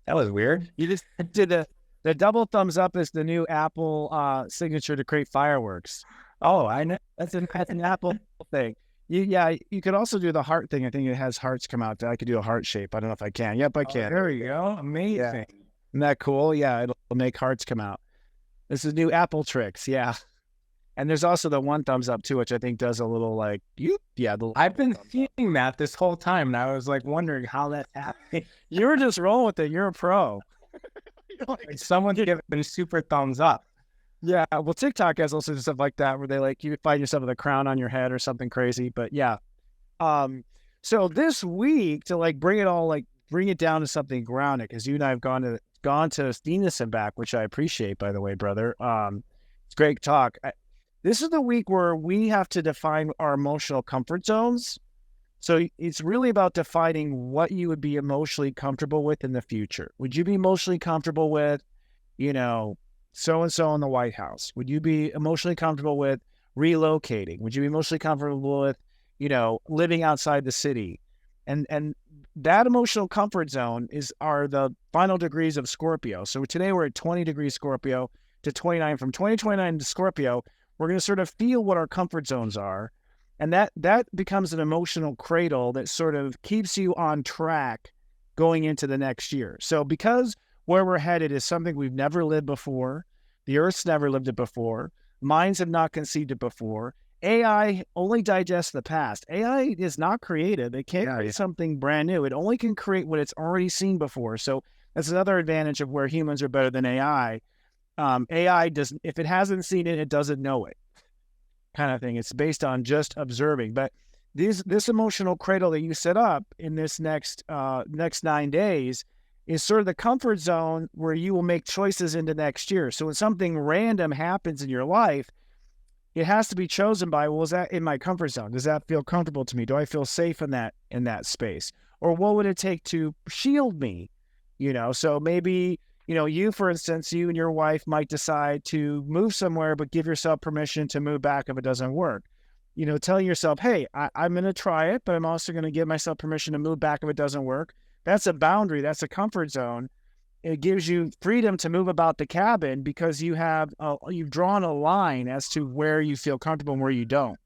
that was weird.
You just did the double thumbs up is the new Apple signature to create fireworks.
Oh, I know.
That's an Apple thing. You could also do the heart thing. I think it has hearts come out. I could do a heart shape. I don't know if I can. Yep, I can.
There you go. Amazing.
Yeah. Isn't that cool? Yeah, it'll make hearts come out. This is new Apple tricks. Yeah. And there's also the one thumbs up too, which I think does a little
I've been seeing that this whole time, and I was wondering how that's happening.
You were just rolling with it. You're a pro.
Someone's giving a super thumbs up.
Yeah. Well, TikTok has also stuff like that where they you find yourself with a crown on your head or something crazy. But yeah. So this week to bring it down to something grounded, because you and I have gone to Venus and back, which I appreciate, by the way, brother. It's great talk. This is the week where we have to define our emotional comfort zones. So it's really about defining what you would be emotionally comfortable with in the future. Would you be emotionally comfortable with, so-and-so in the White House? Would you be emotionally comfortable with relocating? Would you be emotionally comfortable with, living outside the city? And that emotional comfort zone are the final degrees of Scorpio. So today we're at 20 degrees Scorpio. to 29. From 2029 to Scorpio, we're going to sort of feel what our comfort zones are. And that becomes an emotional cradle that sort of keeps you on track going into the next year. So because where we're headed is something we've never lived before, the Earth's never lived it before, minds have not conceived it before, AI only digests the past. AI is not creative. It can't create something brand new. It only can create what it's already seen before. So that's another advantage of where humans are better than AI. AI doesn't, if it hasn't seen it, it doesn't know it, kind of thing. It's based on just observing. But this emotional cradle that you set up in this next 9 days is sort of the comfort zone where you will make choices into next year. So when something random happens in your life, it has to be chosen by, well, is that in my comfort zone? Does that feel comfortable to me? Do I feel safe in that space? Or what would it take to shield me? So maybe, you, for instance, you and your wife might decide to move somewhere, but give yourself permission to move back if it doesn't work. Telling yourself, hey, I'm going to try it, but I'm also going to give myself permission to move back if it doesn't work. That's a boundary. That's a comfort zone. It gives you freedom to move about the cabin because you've drawn a line as to where you feel comfortable and where you don't.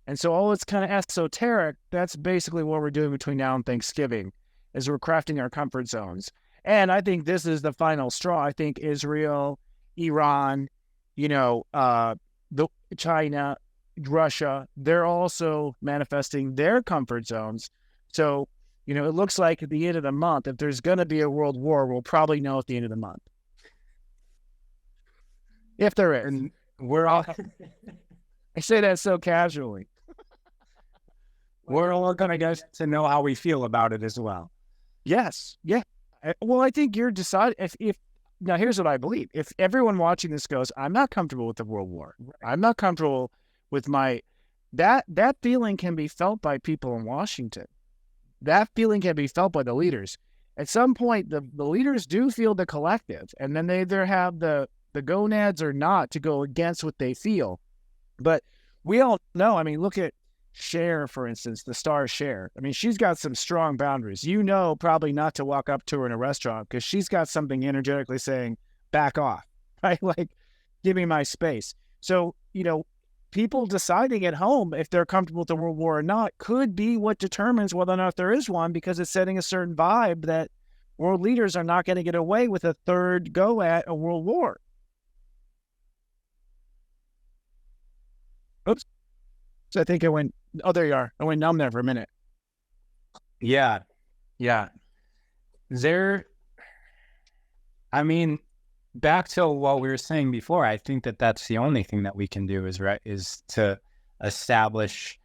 And so all it's kind of esoteric, that's basically what we're doing between now and Thanksgiving, is we're crafting our comfort zones. And I think this is the final straw. I think Israel, Iran, China, Russia, they're also manifesting their comfort zones. So, it looks like at the end of the month, if there's going to be a world war, we'll probably know at the end of the month. If there is.
And we're all,
I say that so casually.
We're all going to get to know how we feel about it as well.
Yes. Yeah. Well, I think you're deciding if now here's what I believe. If everyone watching this goes, I'm not comfortable with the world war. I'm not comfortable with that feeling can be felt by people in Washington. That feeling can be felt by the leaders. At some point, the leaders do feel the collective, and then they either have the gonads or not to go against what they feel. But we all know, look at Cher, for instance, the star Cher. She's got some strong boundaries. Probably not to walk up to her in a restaurant because she's got something energetically saying, back off, right? Like, give me my space. So, people deciding at home if they're comfortable with the world war or not could be what determines whether or not there is one, because it's setting a certain vibe that world leaders are not going to get away with a third go at a world war. Oops. So I think there you are. I went numb there for a minute.
Yeah. Back to what we were saying before, I think that's the only thing that we can do is to establish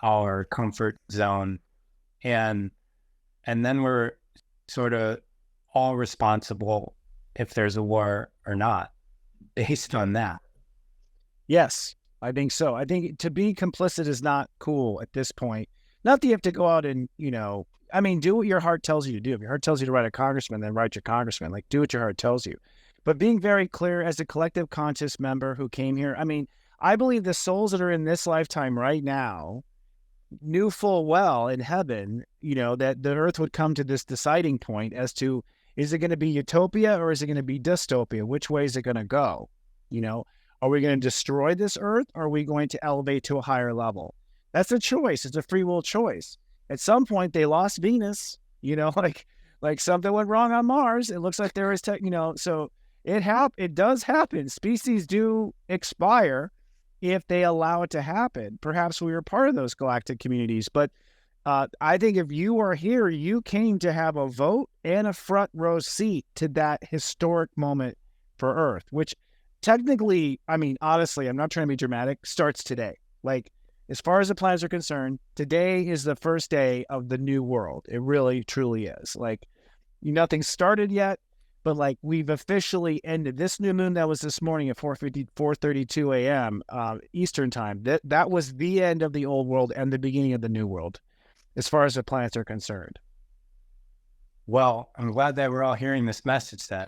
our comfort zone, and then we're sort of all responsible if there's a war or not based on that.
Yes, I think so. I think to be complicit is not cool at this point. Not that you have to go out and, do what your heart tells you to do. If your heart tells you to write a congressman, then write your congressman. Like, do what your heart tells you. But being very clear as a collective conscious member who came here, I believe the souls that are in this lifetime right now knew full well in heaven, that the earth would come to this deciding point as to, is it going to be utopia or is it going to be dystopia? Which way is it going to go? Are we going to destroy this earth or are we going to elevate to a higher level? That's a choice. It's a free will choice. At some point, they lost Venus, like something went wrong on Mars. It looks like there is, so it does happen. Species do expire if they allow it to happen. Perhaps we were part of those galactic communities, but I think if you are here, you came to have a vote and a front row seat to that historic moment for Earth, which technically, honestly, I'm not trying to be dramatic, starts today. Like, as far as the planets are concerned, today is the first day of the new world. It really, truly is. Like, nothing started yet, but like we've officially ended this new moon that was this morning at 4:32 a.m. Eastern time. That was the end of the old world and the beginning of the new world, as far as the planets are concerned.
Well, I'm glad that we're all hearing this message then.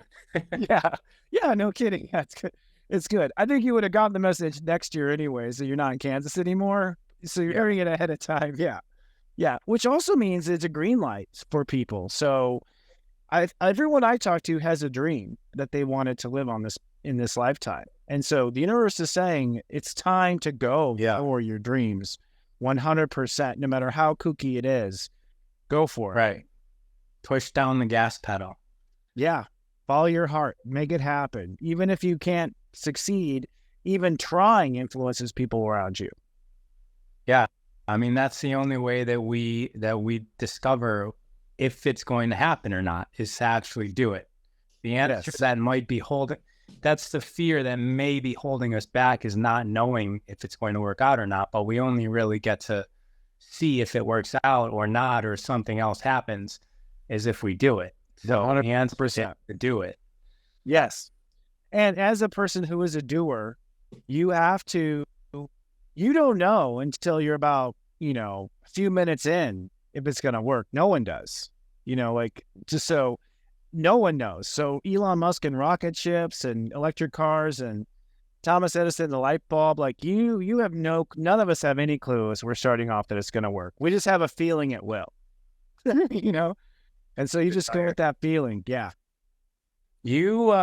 Yeah, no kidding. Yeah, it's good. It's good. I think you would have gotten the message next year anyway, so you're not in Kansas anymore. So you're hearing it ahead of time. Yeah. Which also means it's a green light for people. So everyone I talk to has a dream that they wanted to live on this in this lifetime. And so the universe is saying it's time to go for your dreams 100%, no matter how kooky it is. Go for it.
Right. Push down the gas pedal.
Yeah. Follow your heart. Make it happen. Even if you can't succeed, even trying influences people around you.
Yeah. I mean, that's the only way that we discover if it's going to happen or not, is to actually do it. The answer that might be that's the fear that may be holding us back, is not knowing if it's going to work out or not. But we only really get to see if it works out or not, or something else happens, is if we do it. So 100% to do it.
Yes. And as a person who is a doer, you don't know until you're about, a few minutes in if it's going to work. No one does, just so no one knows. So Elon Musk and rocket ships and electric cars and Thomas Edison, the light bulb, you have none of us have any clue as we're starting off that it's going to work. We just have a feeling it will, and so you just go with that feeling. Yeah.
You,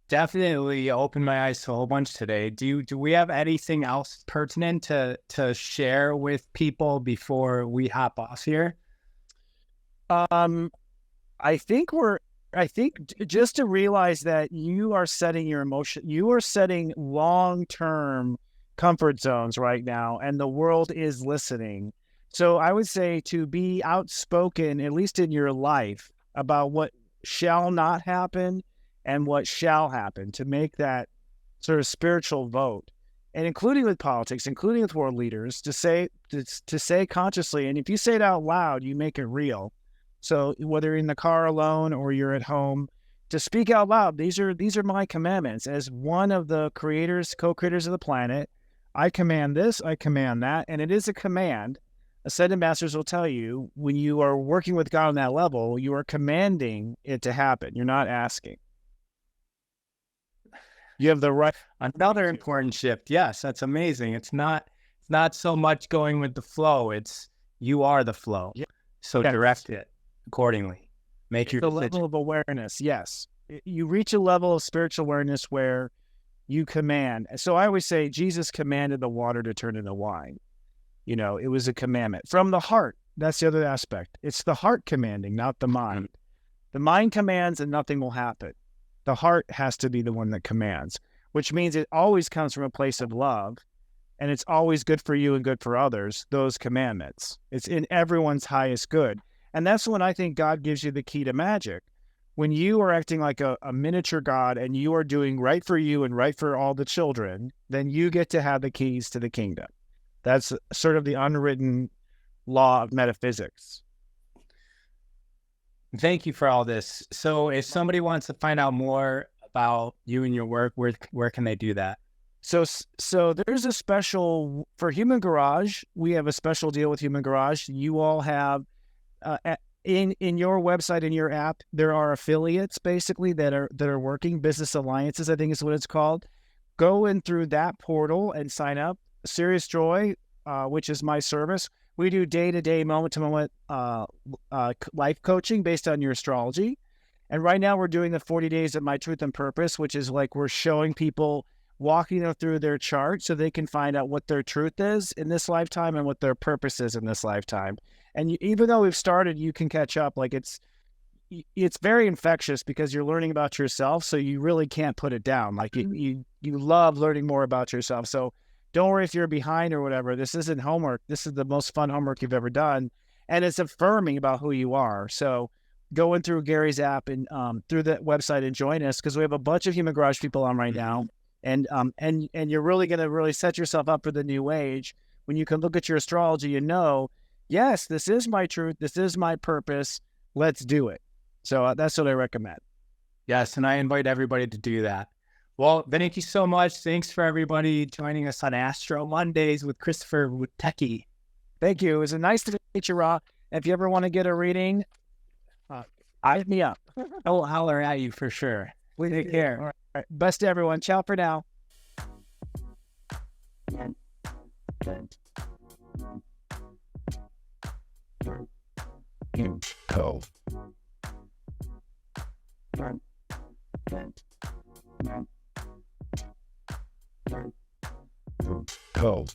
definitely opened my eyes to a whole bunch today. Do we have anything else pertinent to share with people before we hop off here?
I think just to realize that you are setting you are setting long-term comfort zones right now, and the world is listening. So I would say to be outspoken, at least in your life, about what shall not happen and what shall happen, to make that sort of spiritual vote, and including with politics, including with world leaders, to say consciously, and if you say it out loud, you make it real. So whether you're in the car alone or you're at home, to speak out loud, these are my commandments. As one of the co-creators of the planet, I command this, I command that, and it is a command. Ascended Masters will tell you, when you are working with God on that level, you are commanding it to happen. You're not asking. You have the right.
Another important shift. Yes, that's amazing. It's not so much going with the flow. It's you are the flow. Yeah. So direct it accordingly. Make your decision.
Level of awareness. Yes. You reach a level of spiritual awareness where you command. So I always say Jesus commanded the water to turn into wine. It was a commandment from the heart. That's the other aspect. It's the heart commanding, not the mind. The mind commands and nothing will happen. The heart has to be the one that commands, which means it always comes from a place of love, and it's always good for you and good for others, those commandments. It's in everyone's highest good. And that's when I think God gives you the key to magic. When you are acting like a miniature God and you are doing right for you and right for all the children, then you get to have the keys to the kingdom. That's sort of the unwritten law of metaphysics.
Thank you for all this. So if somebody wants to find out more about you and your work, where can they do that?
So there's a special, for Human Garage, we have a special deal with Human Garage. You all have, in your website, in your app, there are affiliates basically that are working, business alliances, I think is what it's called. Go in through that portal and sign up. Serious Joy, which is my service. We do day-to-day, moment-to-moment life coaching based on your astrology. And right now we're doing the 40 days of My Truth and Purpose, which is like we're showing people, walking them through their chart so they can find out what their truth is in this lifetime and what their purpose is in this lifetime. And even though we've started, you can catch up. Like it's very infectious because you're learning about yourself, so you really can't put it down. Like you love learning more about yourself. So don't worry if you're behind or whatever. This isn't homework. This is the most fun homework you've ever done. And it's affirming about who you are. So go in through Gary's app and through the website and join us, because we have a bunch of Human Garage people on right now. And you're really going to really set yourself up for the new age when you can look at your astrology and know, yes, this is my truth. This is my purpose. Let's do it. So that's what I recommend.
Yes. And I invite everybody to do that. Well, thank you so much. Thanks for everybody joining us on Astro Mondays with Christopher Witecky.
Thank you. It was nice to meet you, Ra. If you ever want to get a reading, hit me up.
I'll holler at you for sure. Take care.
All right. Best to everyone. Ciao for now. Info. Cool.